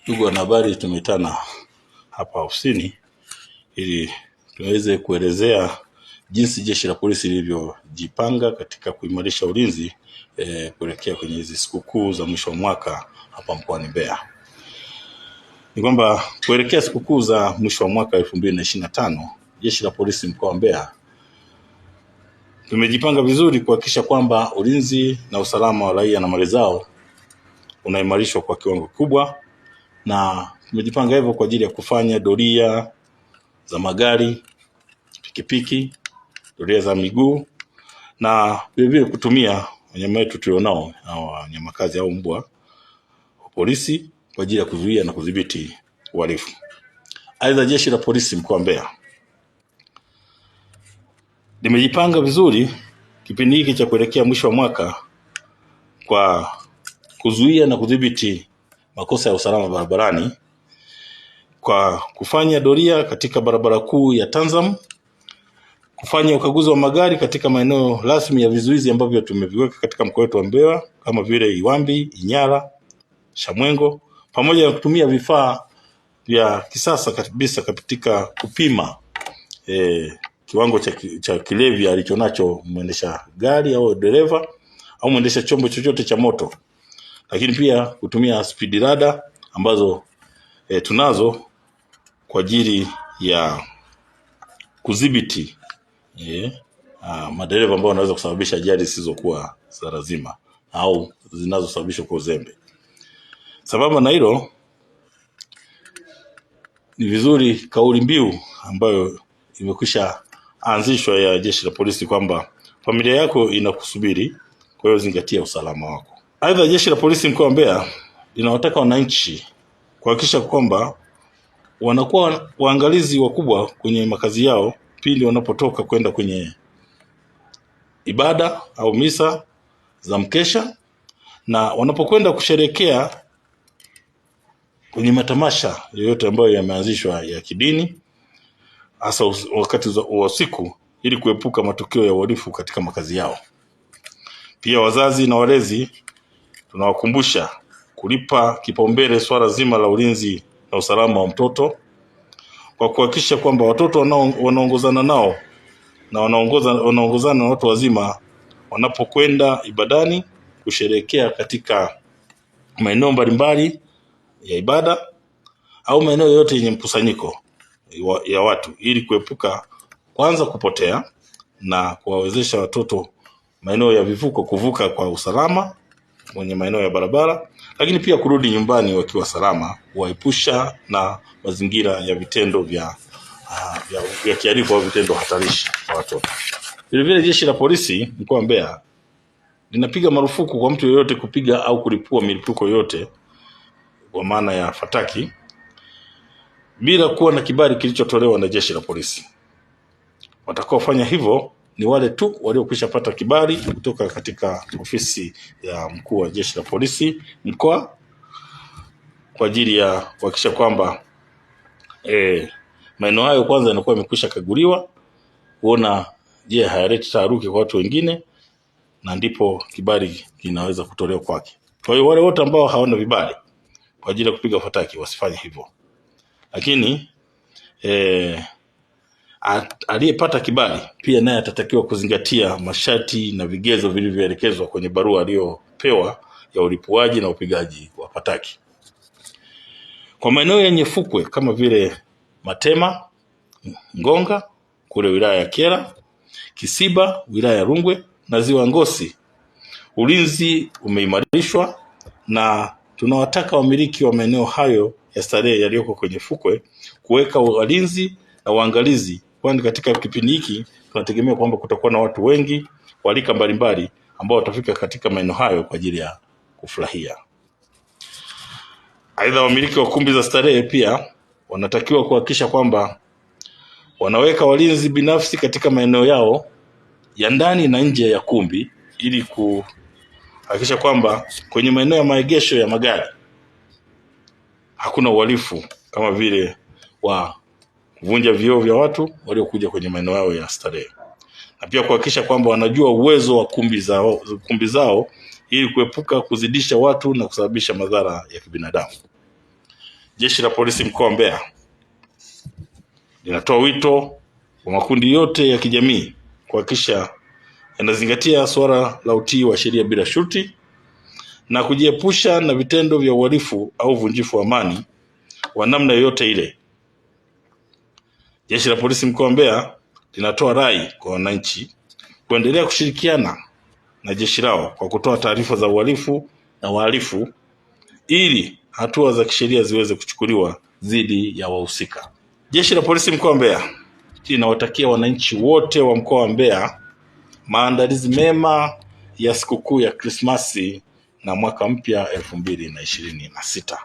Ndugu wanahabari, tumetana hapa ofisini ili tuweze kuelezea jinsi jeshi la polisi lilivyojipanga katika kuimarisha ulinzi kuelekea kwenye hizi sikukuu za mwisho wa mwaka hapa mkoani Mbeya. Ni kwamba kuelekea sikukuu za mwisho wa mwaka 2025, jeshi la polisi mkoa wa Mbeya tumejipanga vizuri kuhakikisha kwamba ulinzi na usalama wa raia na mali zao unaimarishwa kwa kiwango kikubwa, na tumejipanga hivyo kwa ajili ya kufanya doria za magari, pikipiki, doria za miguu, na vile kutumia wanyama wetu tulionao au wanyamakazi au mbwa wa polisi kwa ajili ya kuzuia na kudhibiti uhalifu. Aidha, jeshi la polisi mkoa wa Mbeya limejipanga vizuri kipindi hiki cha kuelekea mwisho wa mwaka kwa kuzuia na kudhibiti makosa ya usalama barabarani kwa kufanya doria katika barabara kuu ya Tanzam, kufanya ukaguzi wa magari katika maeneo rasmi ya vizuizi ambavyo tumeviweka katika mkoa wetu wa Mbeya kama vile Iwambi, Inyala, Shamwengo, pamoja na kutumia vifaa vya kisasa kabisa katika kupima kiwango cha kilevi alichonacho mwendesha gari au dereva au mwendesha chombo chochote cha moto, lakini pia kutumia speed radar ambazo tunazo kwa ajili ya kudhibiti madereva ambao wanaweza kusababisha ajali zisizokuwa za lazima au zinazosababishwa kwa uzembe. Sababu na hilo, ni vizuri kauli mbiu ambayo imekwisha anzishwa ya jeshi la polisi kwamba familia yako inakusubiri, kwa hiyo zingatia usalama wako. Aidha, jeshi la polisi mkoa wa Mbeya linawataka wananchi kuhakikisha kwamba wanakuwa waangalizi wakubwa kwenye makazi yao pindi wanapotoka kwenda kwenye ibada au misa za mkesha, na wanapokwenda kusherekea kwenye matamasha yoyote ambayo yameanzishwa ya kidini, hasa wakati wa usiku, ili kuepuka matukio ya uhalifu katika makazi yao. Pia wazazi na walezi tunawakumbusha kulipa kipaumbele swala zima la ulinzi na usalama wa mtoto kwa kuhakikisha kwamba watoto wanaongozana nao na wanaongozana na watu wazima wanapokwenda ibadani kusherehekea katika maeneo mbalimbali ya ibada au maeneo yote yenye mkusanyiko ya watu, ili kuepuka kwanza kupotea na kuwawezesha watoto maeneo ya vivuko kuvuka kwa usalama kwenye maeneo ya barabara, lakini pia kurudi nyumbani wakiwa salama, kuwaepusha na mazingira ya vitendo vya kihalifu au vitendo hatarishi kwa watoto. Vile jeshi la polisi mkoa wa Mbeya linapiga marufuku kwa mtu yeyote kupiga au kulipua milipuko yote kwa maana ya fataki bila kuwa na kibali kilichotolewa na jeshi la polisi. Watakaofanya hivyo ni wale tu waliokwisha pata kibali kutoka katika ofisi ya mkuu wa jeshi la polisi mkoa kwa ajili ya kuhakikisha kwamba maeneo hayo kwanza yanakuwa yamekwisha kaguliwa kuona je, hayaleti taharuki kwa watu wengine, na ndipo kibali kinaweza kutolewa kwake. Kwa hiyo wale wote ambao hawana vibali kwa ajili ya kupiga fataki wasifanye hivyo, lakini aliyepata kibali pia naye atatakiwa kuzingatia masharti na vigezo vilivyoelekezwa kwenye barua aliyopewa ya ulipuaji na upigaji wa fataki. Kwa maeneo yenye fukwe kama vile Matema, Ngonga kule wilaya ya Kyela, Kisiba wilaya ya Rungwe na Ziwa Ngosi, ulinzi umeimarishwa, na tunawataka wamiliki wa maeneo hayo ya starehe yaliyoko kwenye fukwe kuweka walinzi na waangalizi, kwani katika kipindi hiki tunategemea kwamba kutakuwa na watu wengi wa rika mbalimbali ambao watafika katika maeneo hayo kwa ajili ya kufurahia. Aidha, wamiliki wa kumbi za starehe pia wanatakiwa kuhakikisha kwamba wanaweka walinzi binafsi katika maeneo yao ya ndani na nje ya kumbi, ili kuhakikisha kwamba kwenye maeneo ya maegesho ya magari hakuna uhalifu kama vile wa kuvunja vioo vya watu waliokuja kwenye maeneo yao ya starehe, na pia kuhakikisha kwamba wanajua uwezo wa kumbi zao ili kuepuka kuzidisha watu na kusababisha madhara ya kibinadamu. Jeshi la Polisi mkoa wa Mbeya linatoa wito kwa makundi yote ya kijamii kuhakikisha yanazingatia suala la utii wa sheria bila shuruti na kujiepusha na vitendo vya uhalifu au uvunjifu wa amani wa namna yoyote ile. Jeshi la Polisi mkoa wa Mbeya linatoa rai kwa wananchi kuendelea kushirikiana na jeshi lao kwa kutoa taarifa za uhalifu na wahalifu ili hatua za kisheria ziweze kuchukuliwa dhidi ya wahusika. Jeshi la Polisi mkoa wa Mbeya linawatakia wananchi wote wa mkoa wa Mbeya maandalizi mema ya sikukuu ya Krismasi na mwaka mpya 2026.